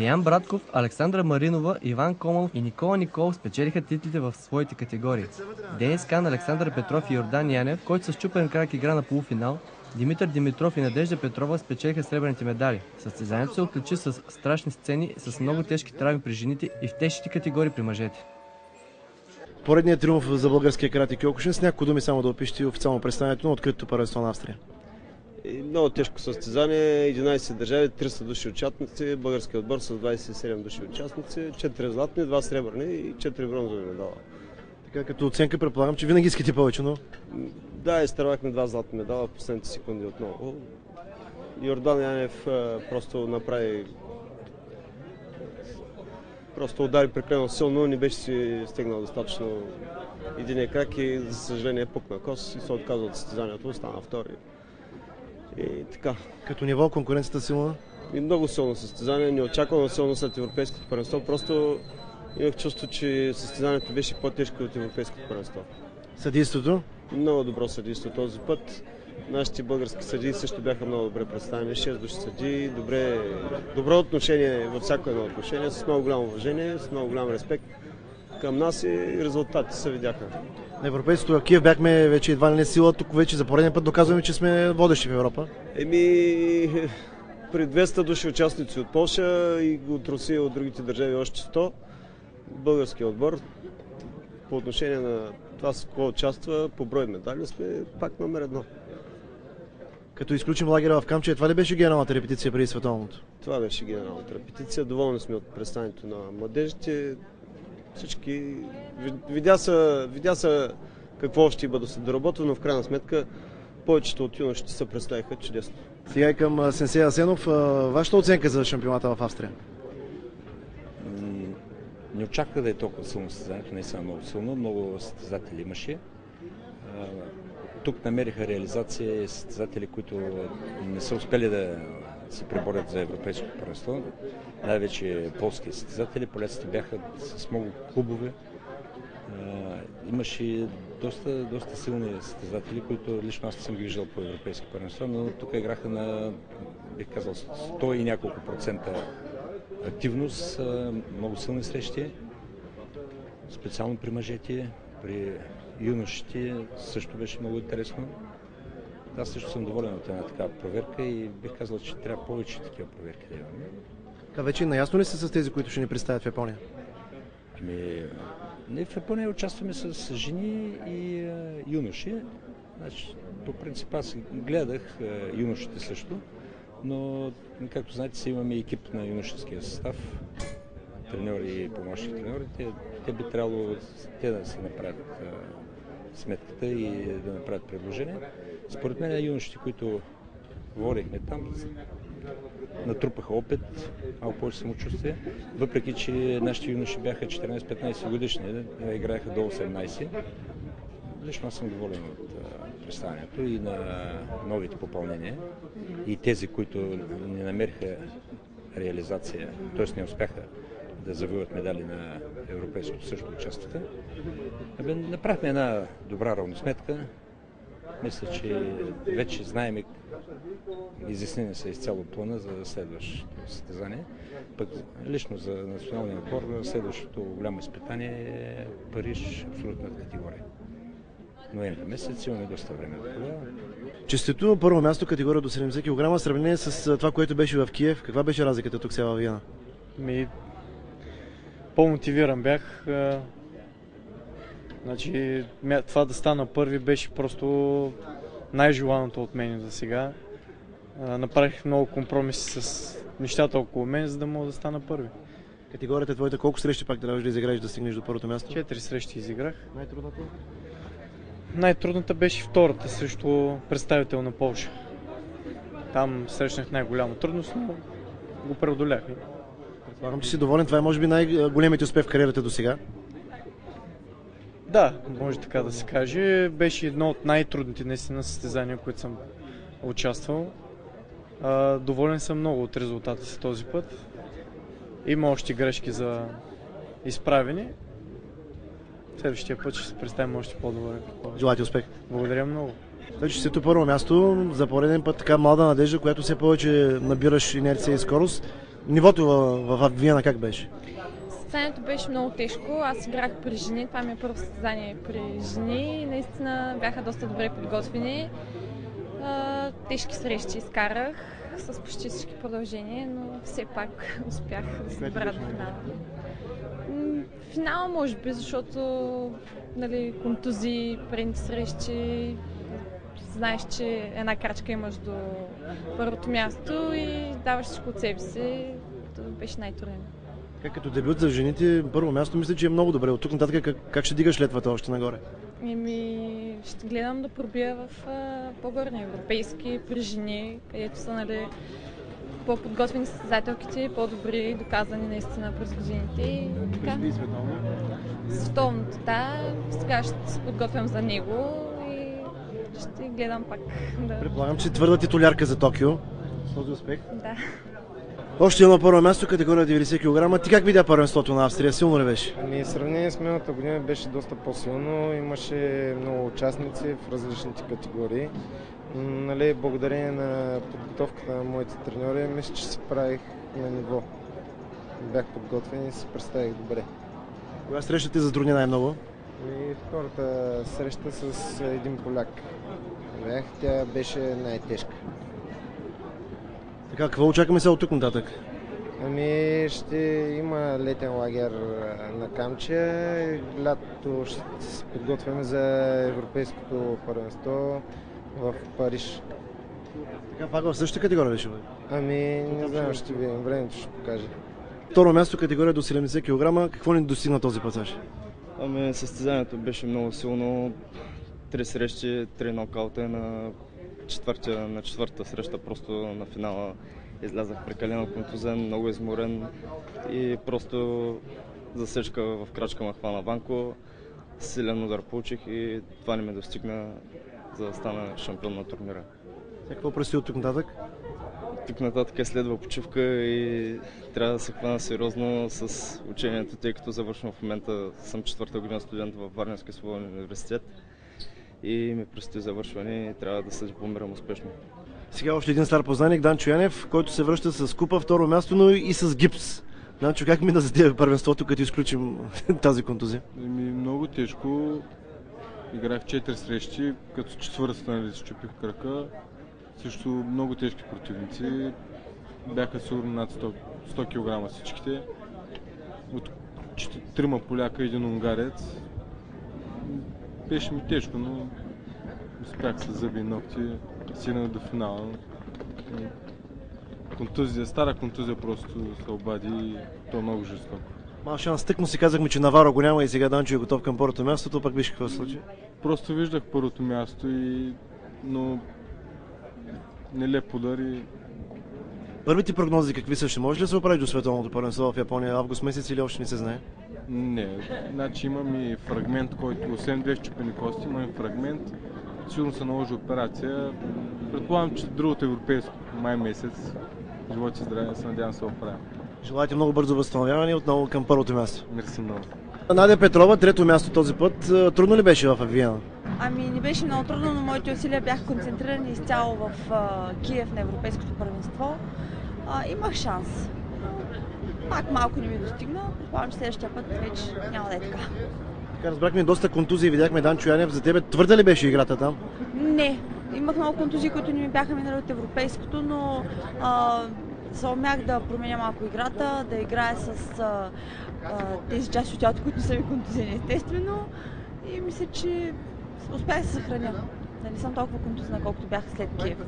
Деян Братков, Александра Маринова, Иван Команов и Никола Николов спечелиха титлите в своите категории. Денис Кан, Александър Петров и Йордан Янев, който с счупен крак игра на полуфинал, Димитър Димитров и Надежда Петрова спечелиха сребърните медали. Състезанието се отличи с страшни сцени, с много тежки травми при жените и в тежките категории при мъжете. Поредният триумф за българския карате Киокушин. С няколко думи само да опишете официално представянето на откритото първенство на Австрия. Много тежко състезание, 11 държави, 300 души участници, българския отбор с 27 души участници, 4 златни, 2 сребърни и 4 бронзови медала. Така като оценка предполагам, че винаги искате повече, но... Да, изтървахме 2 златни медала в последните секунди отново. Йордан Янев просто направи... Просто удари прекалено силно, не беше си стигнал достатъчно единия крак и за съжаление пукна кос и се отказа от състезанието, остана втори. И така. Като ниво конкуренцията силна? И много силно състезание, неочаквано силно след европейското първенство. Просто имах чувство, че състезанието беше по-тежко от европейското първенство. Съдийството? Много добро съдийство този път. Нашите български съдии също бяха много добре представени. 6 души съдии, добро отношение във всяко едно отношение, с много голямо уважение, с много голям респект към нас и резултатите се видяха. На европейското Киев бяхме вече едва ли не сила, тук вече за пореден път доказваме, че сме водещи в Европа. При 200 души участници от Полша и от Русия и от другите държави още 100, българския отбор по отношение на това с какво участва, по брой медали сме пак номер 1. Като изключим лагера в Камчия, това ли беше генералната репетиция преди световното? Това беше генералната репетиция. Доволни сме от представянето на младежите. Всички видя са какво ще бъде се доработва, но в крайна сметка повечето от юношите се представиха чудесно. Сега и към Сенсей Асенов. Вашата оценка за шампионата в Австрия? Не очаквах да е толкова силно състезанието, не е много силно, много състезатели имаше. Тук намериха реализация състезатели, които не са успели да се преборят за европейското първенство. Най-вече полски състезатели, поляците бяха с много клубове. Имаше доста силни състезатели, които лично аз не съм ги виждал по европейски първенства, но тук играха на, бих казал, 100 и няколко процента активност, много силни срещи, специално при мъжете, при юношите също беше много интересно. Аз също съм доволен от една такава проверка и бих казал, че трябва повече такива проверки да имаме. Вече наясно ли са с тези, които ще ни представят в Япония? Не, в Япония участваме с жени и юноши. Значи, по принцип аз гледах юношите също, но както знаете си имаме екип на юношеския състав, треньори и помощни треньори. Те би трябвало да се направят сметката и да направят предложение. Според мен юношите, които водихме там, натрупаха опит, малко повече самочувствие, въпреки че нашите юноши бяха 14-15 годишни, играеха до 18. Лично аз съм доволен от представянето и на новите попълнения и тези, които не намериха реализация, т.е. не успяха да завоюват медали на европейското също участие. Направихме една добра равносметка. Мисля, че вече знаем, изяснени са изцяло плана за следващото състезание. Пък лично за националния отбор следващото голямо изпитание е Париж, абсолютна категория. Ноември месец, имаме доста време до това. Честито първо място категория до 70 кг, в сравнение с това, което беше в Киев. Каква беше разликата тук сега във Виена? По-мотивиран бях. Значи, това да стана първи беше просто най-желаното от мен за сега. Направих много компромиси с нещата около мен, за да мога да стана първи. Категорията твоята колко срещи пак трябваше да изиграеш да стигнеш до първото място? 4 срещи изиграх. Най-трудната? Най-трудната беше втората срещу представител на Полша. Там срещнах най-голяма трудност, но го преодолях. Предполагам, че си доволен. Това е може би най-големият успех в кариерата до сега. Да, може така да се каже. Беше едно от най-трудните наистина състезания, които съм участвал. Доволен съм много от резултата си този път. Има още грешки за изправени. Следващия път ще се представим още по-добре. Желайте успех! Благодаря много! Значи си първо място, за пореден път така млада надежда, която все повече набираш инерция и скорост. Нивото в Виена как беше? Състезанието беше много тежко. Аз играх при жени. Това ми е първо състезание при жени. Наистина бяха доста добре подготвени. Тежки срещи изкарах с почти всички продължения, но все пак успях да се добра до финала. Финала може би, защото контузии, предните срещи, знаеш, че една крачка имаш до първото място и даваш всичко от себе си. Това беше най-трудно. Като дебют за жените, първо място мисля, че е много добре. От тук нататък как ще дигаш летвата още нагоре? Ще гледам да пробия в по-горни европейски при жени, където са по-подготвени състезателките, по-добри, доказани наистина през годините. И така. Световното, да. Сега ще се подготвям за него и ще гледам пак. Да. Предполагам, че твърда титулярка за Токио. С този успех. Да. Още едно първо място, категория 90 кг. Ти как видя първенството на Австрия? Силно ли беше? В сравнение с миналата година беше доста по-силно. Имаше много участници в различните категории. Благодарение на подготовката на моите треньори, мисля, че се правих на ниво. Бях подготвен и се представих добре. Коя среща ти затрудни най-много? Втората среща с един поляк. Тя беше най-тежка. Така, какво очакваме сега от тук нататък? Ще има летен лагер на Камчия. Лятото ще се подготвяме за европейското първенство в Париж. Така, пак в същата категория беше? Не знам, ще видим. Времето ще покаже. Второ място, категория до 70 кг. Какво ни достигна този пасаж? Състезанието беше много силно. 3 срещи, 3 нокаута на четвъртата среща, просто на финала излязах прекалено контузен, много изморен и просто засечка в крачка ме хвана Ванко. Силен удар получих и това не ме достигна, за да стана шампион на турнира. Какво предстои от тук нататък? Тук нататък следва почивка и трябва да се хвана сериозно с учението, тъй като завършвам в момента, съм 4-та година студент в Варненския свободен университет и ми предстои завършване и трябва да се дипломирам успешно. Сега още един стар познанник, Данчо Янев, който се връща с купа, второ място, но и с гипс. Данчо, как мина за тебе първенството, като изключим тази контузия? Много тежко. Играх 4 срещи, като четвъртата си чупих крака. Също много тежки противници. Бяха сигурно над 100 кг всичките. От 3 поляка и един унгарец. Беше ми тежко, но успях с зъби и ногти. Стигнах до финала. Стара контузия просто се обади и то е много жестоко. Мал шанс, тъкмо си казахме, че Наваро го няма и сега Данчо е готов към първото място, то пък виж какво се случи. Просто виждах първото място, но нелеп удар и... Първите прогнози какви са? Ще може ли да се оправи до световното първенство в Япония август месец или още не се знае? Не, значи имам и фрагмент, който освен 2 счупени кости, имам и фрагмент. Сигурно се наложи операция. Предполагам, че другото европейско май месец. Живот и здраве, се надявам се оправя. Желаете много бързо възстановяване и отново към първото място. Мерси много. Надя Петрова, трето място този път. Трудно ли беше в Виена? Не беше много трудно, но моите усилия бяха концентрирани изцяло в Киев на европейското първенство. Имах шанс. Пак малко не ми достигна. Предполагам, че следващия път вече няма да е така. Така, разбрахме доста контузии, видяхме Данчо Янев. За тебе твърда ли беше играта там? Не. Имах много контузии, които не ми бяха минали от европейското, но се умях да променя малко играта, да играя с тези части от тялото, които не са ми контузени, естествено. И мисля, че успях да се съхраня. Не съм толкова контузена, колкото бях след Киев.